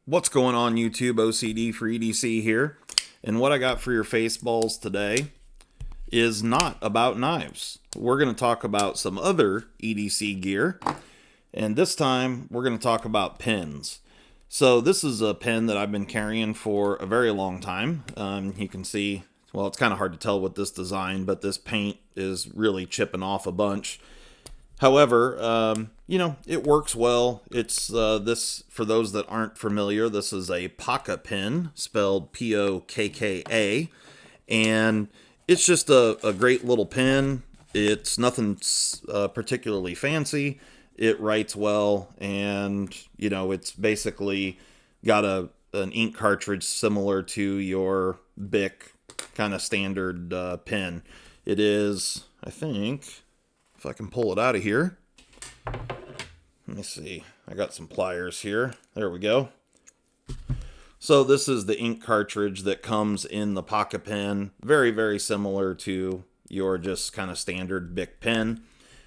What's going on YouTube? OCD for EDC here. And what I got for your face balls today is not about knives. We're going to talk about some other EDC gear. And this time we're going to talk about pins. So this is a pin that I've been carrying for a very long time. You can see, well, it's kind of hard to tell with this design, but this paint is really chipping off a bunch. However, it works well. It's this, for those that aren't familiar, this is a Pokka pin, spelled P-O-K-K-A, and it's just a great little pin. It's nothing particularly fancy. It writes well, and, it's basically got an ink cartridge similar to your Bic kind of standard pen. It is, I think, if I can pull it out of here. Let me see. I got some pliers here. There we go. So this is the ink cartridge that comes in the Pokka pen. Very, very similar to your just kind of standard Bic pen.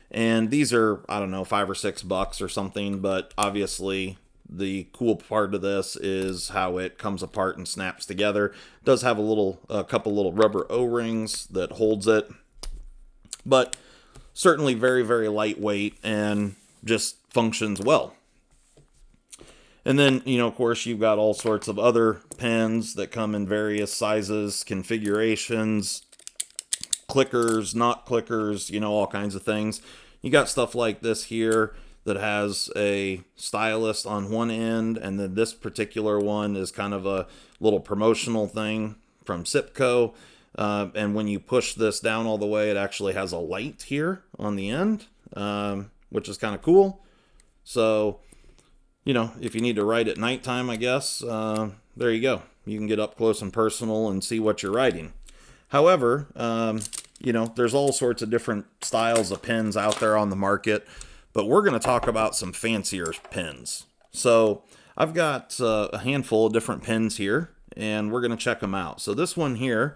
And these are, I don't know, $5 or $6 or something. But obviously the cool part of this is how it comes apart and snaps together. It does have a couple little rubber O-rings that holds it. But certainly very, very lightweight and just functions well. And then, of course, you've got all sorts of other pens that come in various sizes, configurations, clickers, not clickers, all kinds of things. You got stuff like this here that has a stylus on one end, and then this particular one is kind of a little promotional thing from Sipco. And when you push this down all the way, it actually has a light here on the end, which is kind of cool. So, if you need to write at nighttime, I guess, there you go. You can get up close and personal and see what you're writing. However, there's all sorts of different styles of pens out there on the market, but we're going to talk about some fancier pens. So I've got a handful of different pens here, and we're going to check them out. So this one here,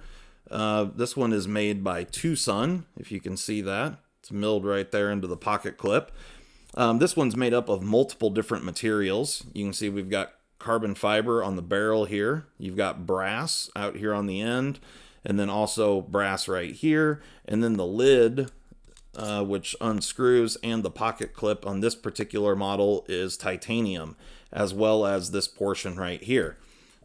this one is made by Tucson, if you can see that. It's milled right there into the pocket clip. This one's made up of multiple different materials. You can see we've got carbon fiber on the barrel here. You've got brass out here on the end, and then also brass right here. And then the lid, which unscrews, and the pocket clip on this particular model is titanium, as well as this portion right here.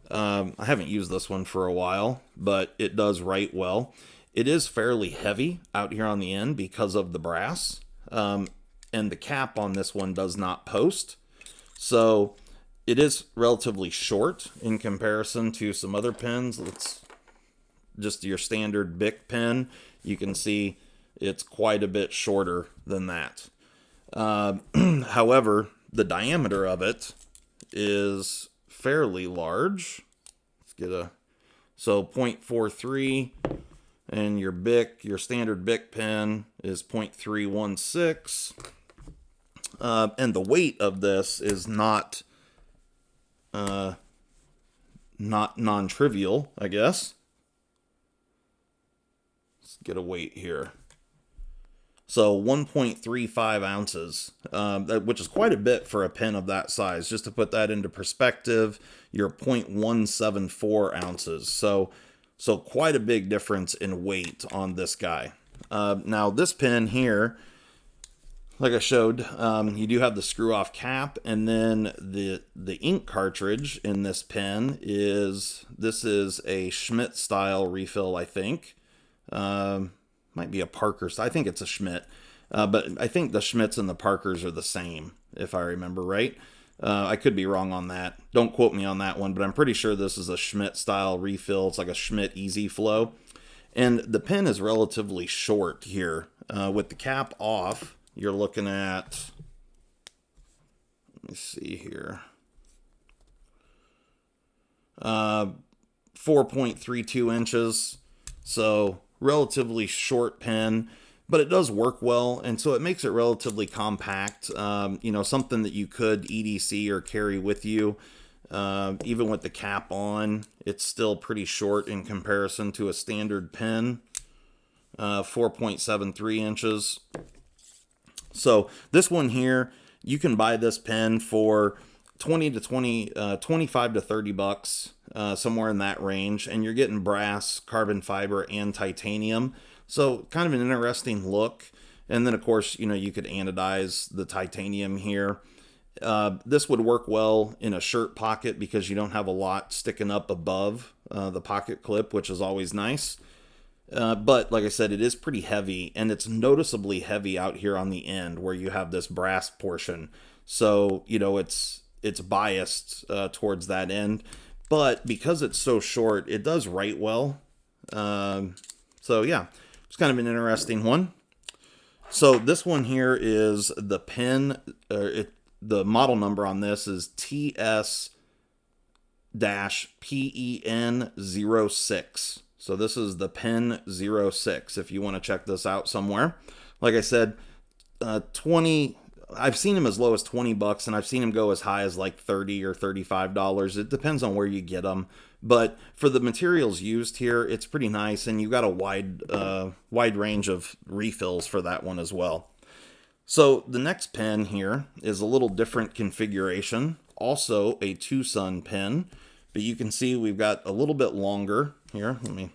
I haven't used this one for a while, but it does write well. It is fairly heavy out here on the end because of the brass, and the cap on this one does not post. So it is relatively short in comparison to some other pens. It's just your standard Bic pen. You can see it's quite a bit shorter than that. However, the diameter of it is fairly large. Let's get so 0.43, and your standard Bic pen is 0.316. And the weight of this is not non-trivial, I guess. Let's get a weight here. So 1.35 ounces, which is quite a bit for a pen of that size. Just to put that into perspective, you're 0.174 ounces. So quite a big difference in weight on this guy. Now this pen here, like I showed, you do have the screw-off cap, and then the ink cartridge in this pen is a Schmidt style refill, I think. Might be a Parker. I think it's a Schmidt. But I think the Schmidts and the Parkers are the same, if I remember right. I could be wrong on that. Don't quote me on that one, but I'm pretty sure this is a Schmidt style refill. It's like a Schmidt Easy Flow. And the pen is relatively short here. With the cap off, you're looking at, let me see here, 4.32 inches. So relatively short pen, but it does work well, and so it makes it relatively compact. Something that you could EDC or carry with you. Even with the cap on, it's still pretty short in comparison to a standard pen. 4.73 inches. So this one here, you can buy this pen for 25 to 30 bucks, somewhere in that range, and you're getting brass, carbon fiber, and titanium. So kind of an interesting look. And then of course, you could anodize the titanium here. This would work well in a shirt pocket because you don't have a lot sticking up above the pocket clip, which is always nice. But like I said, it is pretty heavy, and it's noticeably heavy out here on the end where you have this brass portion. So, it's biased towards that end. But because it's so short, it does write well. So yeah, it's kind of an interesting one. So this one here is the pen, the model number on this is TS-PEN06. So this is the Pen 06 if you want to check this out somewhere. Like I said, 20, I've seen them as low as 20 bucks, and I've seen them go as high as like $30 or $35. It depends on where you get them. But for the materials used here, it's pretty nice, and you've got a wide range of refills for that one as well. So the next pen here is a little different configuration, also a two-sun pen, but you can see we've got a little bit longer here. Let me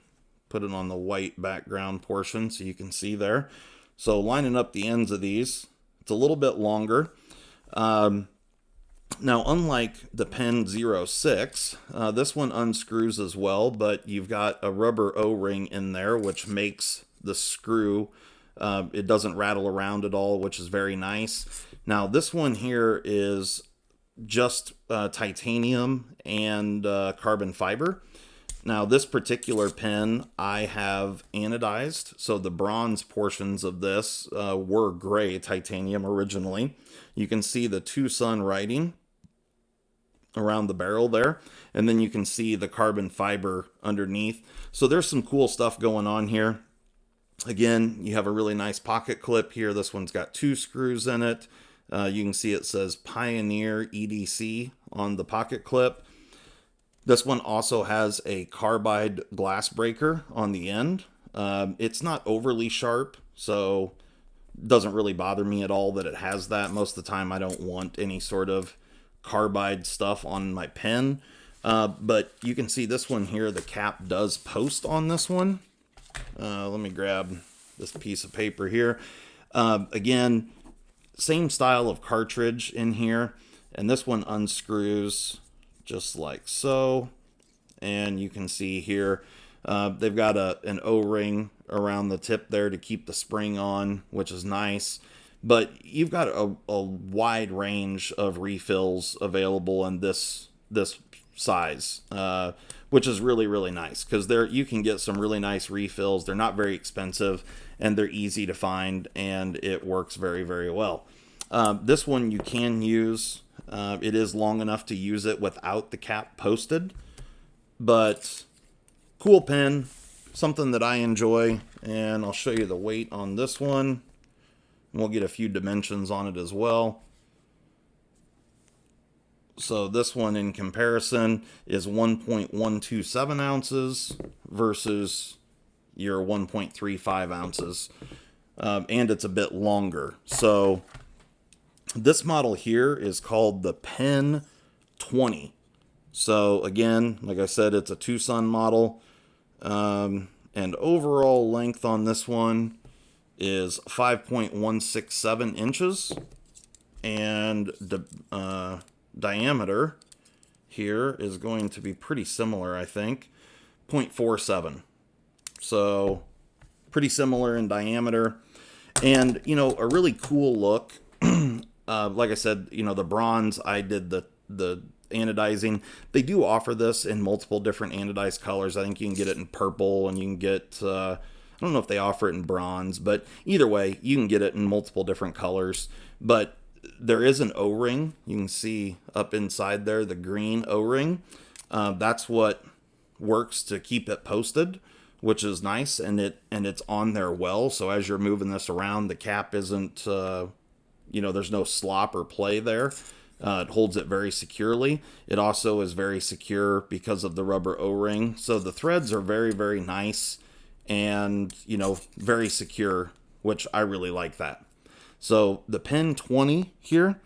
put it on the white background portion so you can see there. So lining up the ends of these, it's a little bit longer. Now, unlike the Pen 06, this one unscrews as well, but you've got a rubber O-ring in there, which makes the screw, it doesn't rattle around at all, which is very nice. Now, this one here is just titanium and carbon fiber. Now, this particular pen I have anodized, so the bronze portions of this were gray titanium originally. You can see the two-sun writing around the barrel there, and then you can see the carbon fiber underneath. So there's some cool stuff going on here. Again, you have a really nice pocket clip here. This one's got 2 screws in it. You can see it says Pioneer EDC on the pocket clip. This one also has a carbide glass breaker on the end. It's not overly sharp, so it doesn't really bother me at all that it has that. Most of the time I don't want any sort of carbide stuff on my pen. But you can see this one here, the cap does post on this one. Let me grab this piece of paper here. Again, same style of cartridge in here, and this one unscrews just like so, and you can see here they've got an O-ring around the tip there to keep the spring on, which is nice. But you've got a wide range of refills available in this size, which is really, really nice, because you can get some really nice refills. They're not very expensive, and they're easy to find, and it works very, very well. This one you can use. It is long enough to use it without the cap posted, but cool pen, something that I enjoy, and I'll show you the weight on this one. We'll get a few dimensions on it as well. So this one in comparison is 1.127 ounces versus your 1.35 ounces, and it's a bit longer. So this model here is called the Pen 20. So again, like I said, it's a two-sun model. And overall length on this one is 5.167 inches. And the diameter here is going to be pretty similar, I think. 0.47. So pretty similar in diameter. And, a really cool look. Like I said, the bronze, I did the anodizing. They do offer this in multiple different anodized colors. I think you can get it in purple, and you can get, I don't know if they offer it in bronze, but either way, you can get it in multiple different colors. But there is an O-ring. You can see up inside there, the green O-ring. That's what works to keep it posted, which is nice, and it's on there well. So as you're moving this around, the cap isn't, there's no slop or play there. It holds it very securely. It also is very secure because of the rubber O-ring. So the threads are very, very nice and, very secure, which I really like that. So the Pen 20 here,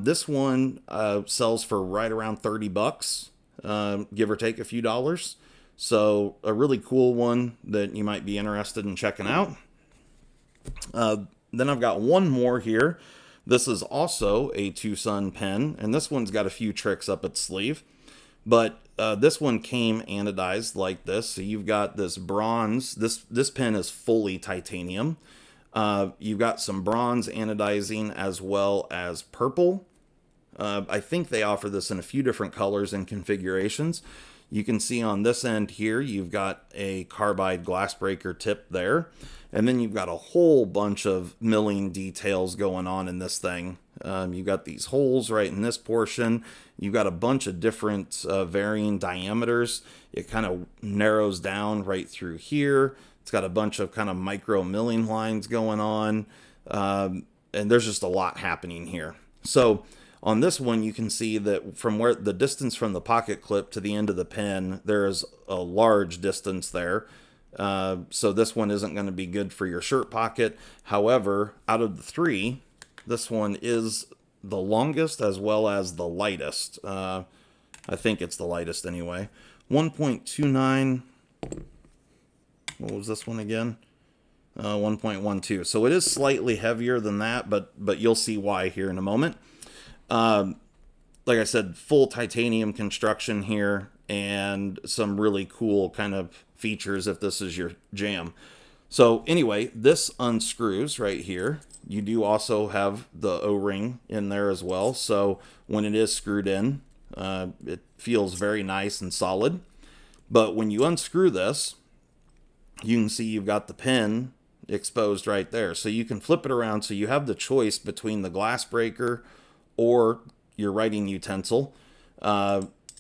This one sells for right around 30 bucks, give or take a few dollars. So a really cool one that you might be interested in checking out. Then I've got one more here. This is also a Tucson pen, and this one's got a few tricks up its sleeve. But this one came anodized like this. So you've got this bronze. This pen is fully titanium. You've got some bronze anodizing as well as purple. I think they offer this in a few different colors and configurations. You can see on this end here, you've got a carbide glass breaker tip there. And then you've got a whole bunch of milling details going on in this thing. You've got these holes right in this portion. You've got a bunch of different varying diameters. It kind of narrows down right through here. It's got a bunch of kind of micro milling lines going on. And there's just a lot happening here. So on this one, you can see that from where the distance from the pocket clip to the end of the pen, there's a large distance there. So this one isn't going to be good for your shirt pocket. However, out of the three, this one is the longest as well as the lightest. I think it's the lightest anyway. 1.29. What was this one again? 1.12. So it is slightly heavier than that, but you'll see why here in a moment. Like I said, full titanium construction here and some really cool kind of features if this is your jam. So anyway, this unscrews right here. You do also have the O-ring in there as well. So when it is screwed in, it feels very nice and solid. But when you unscrew this, you can see you've got the pen exposed right there. So you can flip it around so you have the choice between the glass breaker or your writing utensil.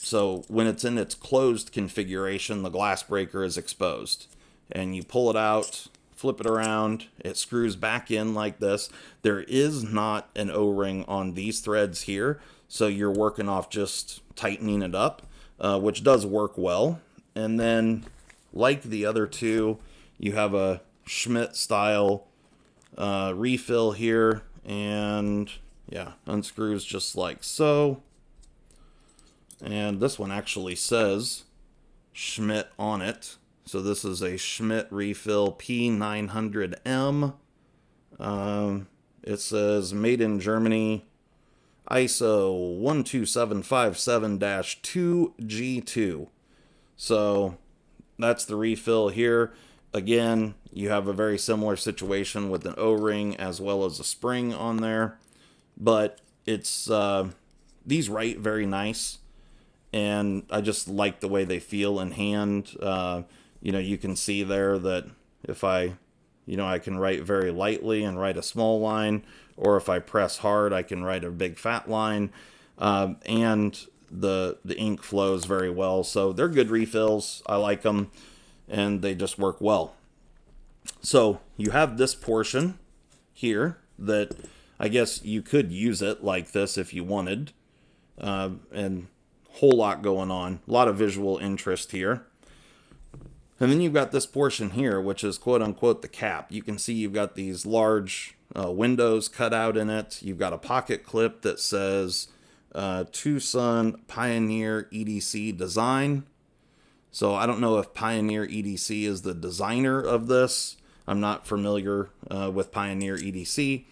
So when it's in its closed configuration, the glass breaker is exposed. And you pull it out, flip it around, it screws back in like this. There is not an O-ring on these threads here, so you're working off just tightening it up, which does work well. And then, like the other two, you have a Schmidt style refill here, and yeah, unscrews just like so. And this one actually says Schmidt on it. So this is a Schmidt refill P900M. It says made in Germany, ISO 12757-2G2. So that's the refill here. Again, you have a very similar situation with an O-ring as well as a spring on there. But it's these write very nice, and I just like the way they feel in hand. You can see there that if I can write very lightly and write a small line, or if I press hard, I can write a big fat line, and the ink flows very well. So they're good refills. I like them, and they just work well. So you have this portion here that I guess you could use it like this if you wanted, and whole lot going on, a lot of visual interest here. And then you've got this portion here, which is quote unquote the cap. You can see you've got these large windows cut out in it. You've got a pocket clip that says Tucson Pioneer EDC Design. So I don't know if Pioneer EDC is the designer of this. I'm not familiar with Pioneer EDC,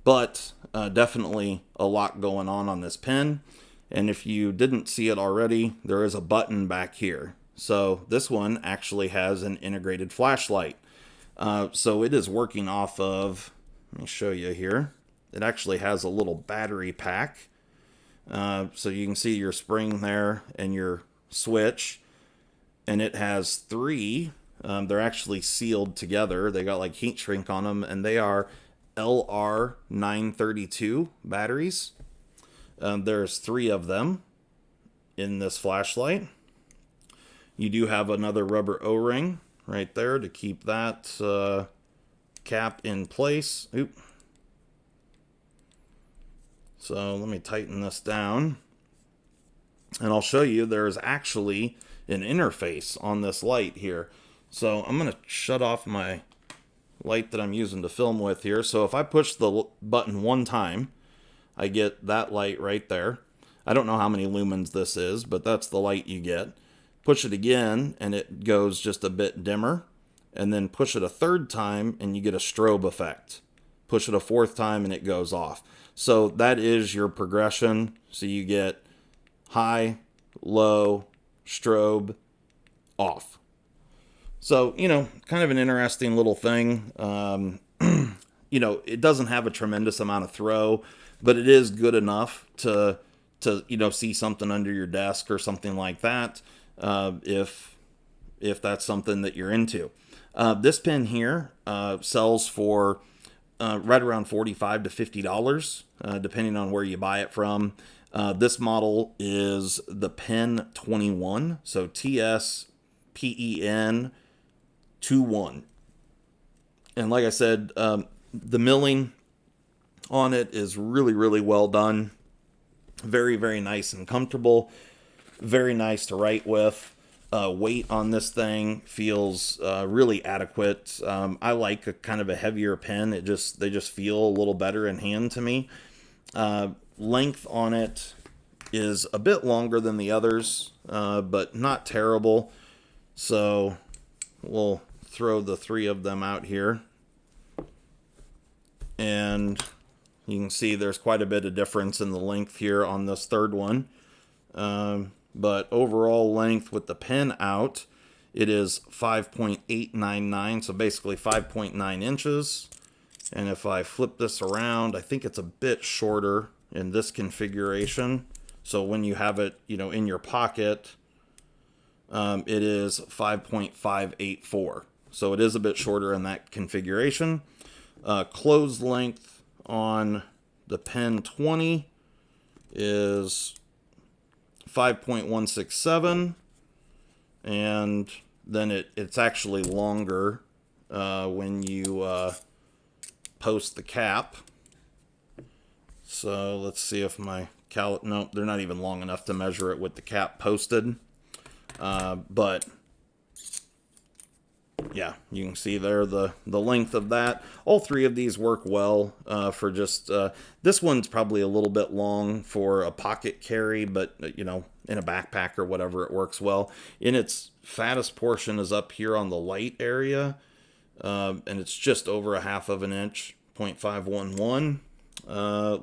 but definitely a lot going on this pen. And if you didn't see it already, there is a button back here. So this one actually has an integrated flashlight. So it is working off of, let me show you here. It actually has a little battery pack. So you can see your spring there and your switch. And it has three. They're actually sealed together. They got like heat shrink on them, and they are LR932 batteries. There's three of them in this flashlight. You do have another rubber O-ring right there to keep that cap in place. Oop. So let me tighten this down. And I'll show you there's actually an interface on this light here. So I'm going to shut off my light that I'm using to film with here. So if I push the button one time, I get that light right there. I don't know how many lumens this is, but that's the light you get. Push it again, and it goes just a bit dimmer. And then push it a third time, and you get a strobe effect. Push it a fourth time, and it goes off. So that is your progression. So you get high, low, strobe, off. So, kind of an interesting little thing. It doesn't have a tremendous amount of throw, but it is good enough to see something under your desk or something like that, if that's something that you're into. This pen here sells for right around $45 to $50, depending on where you buy it from. This model is the Pen 21, so TSPEN 21. And like I said, the milling on it is really, really well done. Very, very nice and comfortable. Very nice to write with. Weight on this thing feels really adequate. I like a kind of a heavier pen. They just feel a little better in hand to me. Length on it is a bit longer than the others, but not terrible. So we'll throw the three of them out here. And you can see there's quite a bit of difference in the length here on this third one. But overall length with the pen out, it is 5.899, so basically 5.9 inches. And if I flip this around, I think it's a bit shorter in this configuration. So when you have it, in your pocket, it is 5.584. So it is a bit shorter in that configuration. Closed length on the Pen 20 is 5.167, and then it's actually longer when you post the cap. So let's see if my nope, they're not even long enough to measure it with the cap posted. But yeah, you can see there the length of that. All three of these work well for just, this one's probably a little bit long for a pocket carry, but in a backpack or whatever, it works well. In its fattest portion is up here on the light area, and it's just over a half of an inch, 0.511.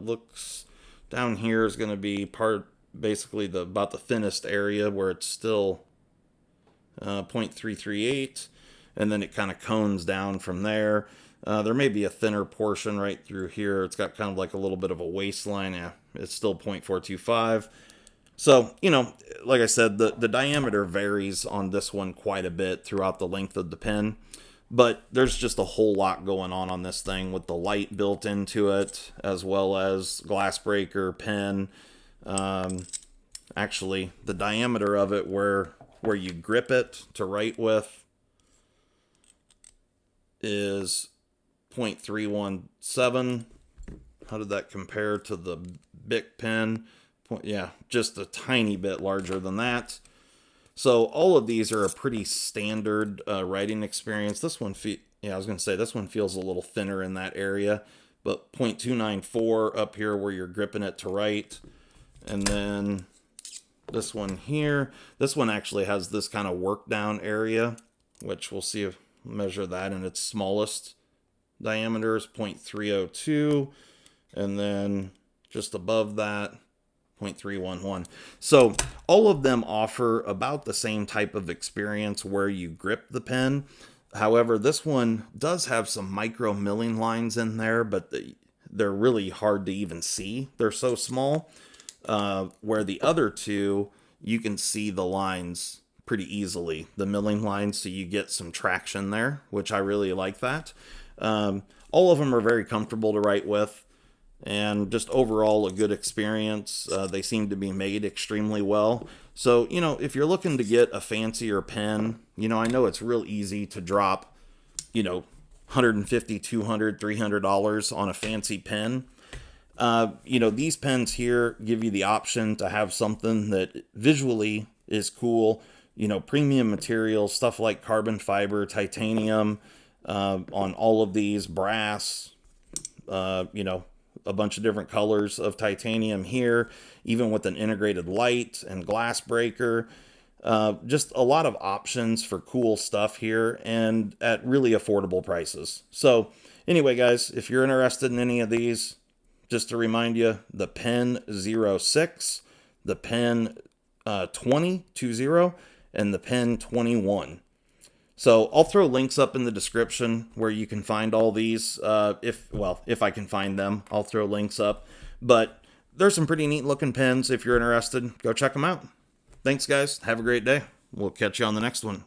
Looks down here is going to be basically about the thinnest area where it's still 0.338. And then it kind of cones down from there. There may be a thinner portion right through here. It's got kind of like a little bit of a waistline. Yeah, it's still 0.425. So, like I said, the diameter varies on this one quite a bit throughout the length of the pen. But there's just a whole lot going on this thing with the light built into it, as well as glass breaker, pen. Actually, the diameter of it where you grip it to write with is 0.317. How did that compare to the Bic pen? Yeah, just a tiny bit larger than that. So all of these are a pretty standard writing experience. This one, I was going to say this one feels a little thinner in that area, but 0.294 up here where you're gripping it to write. And then this one here, this one actually has this kind of work down area, which we'll see if measure that in its smallest diameter is 0.302, and then just above that 0.311. So all of them offer about the same type of experience where you grip the pen. However, this one does have some micro milling lines in there, but they're really hard to even see. They're so small. Where the other two, you can see the lines pretty easily, the milling lines, so you get some traction there, which I really like that. All of them are very comfortable to write with, and just overall a good experience. They seem to be made extremely well. So, if you're looking to get a fancier pen, I know it's real easy to drop, $150, $200, $300 on a fancy pen. These pens here give you the option to have something that visually is cool, premium materials, stuff like carbon fiber, titanium, on all of these, brass, a bunch of different colors of titanium here, even with an integrated light and glass breaker. Just a lot of options for cool stuff here and at really affordable prices. So anyway, guys, if you're interested in any of these, just to remind you, the Pen 06, the Pen 20, and the Pen 21. So I'll throw links up in the description where you can find all these. If I can find them, I'll throw links up. But there's some pretty neat looking pens. If you're interested, go check them out. Thanks, guys. Have a great day. We'll catch you on the next one.